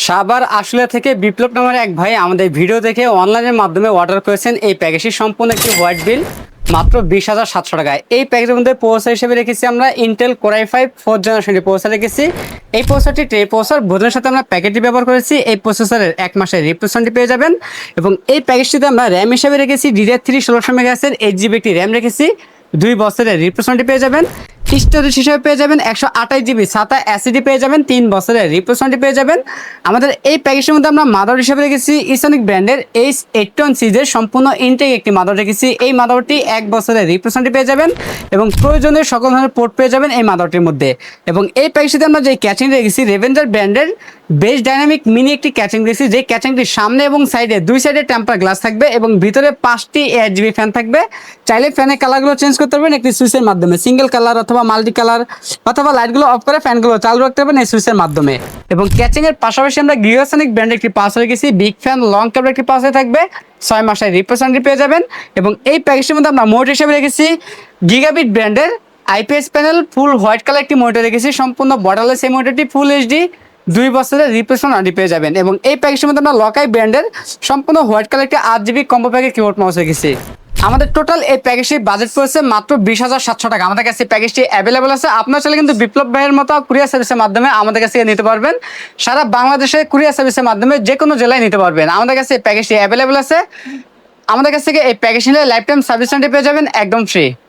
সাভার আশুলিয়া থেকে বিপ্লব নামের এক ভাই আমাদের ভিডিও দেখে অনলাইনের মাধ্যমে অর্ডার করেছেন এই প্যাকেজটি সম্পূর্ণ একটি হোয়াইট বিল মাত্র 20,700 টাকায়। এই প্যাকেজের মধ্যে প্রসেসর হিসেবে রেখেছি আমরা ইন্টেল কোর i5 4th জেনারেশনের প্রসেসর রেখেছি। এই প্রসেসরটি ট্রে প্রসেসর বোর্ডের সাথে আমরা প্যাকেটটি ব্যবহার করেছি। এই প্রসেসরের 1 মাসের রিপ্লেসমেন্টটি পেয়ে যাবেন এবং এই প্যাকেজটিতে আমরা র্যাম হিসেবে রেখেছি DDR3 1600 মেগাহার্টজের 8GB একটি র্যাম রেখেছি। 2 বছরের রিপ্লেসমেন্টটি পেয়ে যাবেন। স্টোরেজ হিসেবে পেয়ে যাবেন 128GB SATA SSD পেয়ে যাবেন। 3 বছরের রিপ্লেসমেন্টটি পেয়ে যাবেন। আমাদের এই প্যাকেজের মধ্যে আমরা মাদার হিসেবে রেখেছি ইসনিক ব্র্যান্ডের H81 সিরিজের সম্পূর্ণ ইনটেক একটি মাদার রেখেছি। এই মাদারটি 1 বছরের রিপ্লেসমেন্টটি পেয়ে যাবেন এবং প্রয়োজনীয় সকল ধরনের পোর্ট পেয়ে যাবেন এই মাদারটির মধ্যে। এবং এই প্যাকেজটিতে আমরা যে ক্যাচিং রেখেছি রেভেঞ্জার ব্র্যান্ডের বেশ ডাইনামিক মিনি একটি ক্যাচিং রেখেছি, যে ক্যাচিংটির সামনে এবং সাইডে 2 সাইডে টেম্পার গ্লাস থাকবে এবং ভিতরে 5টি 8GB ফ্যান থাকবে। চাইলে ফ্যানের কালারগুলো চেঞ্জ করতে পারবেন একটি সুইচের মাধ্যমে, সিঙ্গেল কালার অথবা মাল্টি কালার, অথবা লাইটগুলো অফ করে ফ্যানগুলো চালু রাখতে পারবেন এই সুইচের মাধ্যমে। এবং ক্যাচিংয়ের পাশাপাশি আমরা গিগাসনিক ব্র্যান্ডের একটি পাওয়ার রেখেছি, বিগ ফ্যান লং কেবল একটি পাওয়ার থাকবে। 6 মাসের রিপ্লেসমেন্টটি পেয়ে যাবেন। এবং এই প্যাকেজটির মধ্যে আমরা মোটর হিসেবে রেখেছি গিগাবিট ব্র্যান্ডের IPS প্যানেল ফুল হোয়াইট কালার একটি মনিটর রেখেছি, সম্পূর্ণ বর্ডারলেস এই মনিটরটি ফুল HD 2 বছরের রিপ্লেসমেন্ট ওয়ারেন্টি পেয়ে যাবেন। এবং এই প্যাকেজের মধ্যে আমরা লকাই ব্র্যান্ডের সম্পূর্ণ হোয়াইট কালার একটি 8GB কম্বো প্যাকের কিবোর্ড মাউস রেখেছি। আমাদের টোটাল এই প্যাকেজটির বাজেট পড়েছে মাত্র 20,700 টাকা। আমাদের কাছে প্যাকেজটি অ্যাভেলেবল আছে। আপনার চাইলে কিন্তু বিপ্লব ভাইয়ের মতো কুরিয়ার সার্ভিসের মাধ্যমে আমাদের কাছে নিতে পারবেন। সারা বাংলাদেশে কুরিয়ার সার্ভিসের মাধ্যমে যে কোনো জেলায় নিতে পারবেন। আমাদের কাছে এই প্যাকেজটি অ্যাভেলেবল আছে। আমাদের কাছ থেকে এই প্যাকেজ নিলে লাইফ টাইম সার্ভিস ওয়ারেন্টি পেয়ে যাবেন একদম ফ্রি।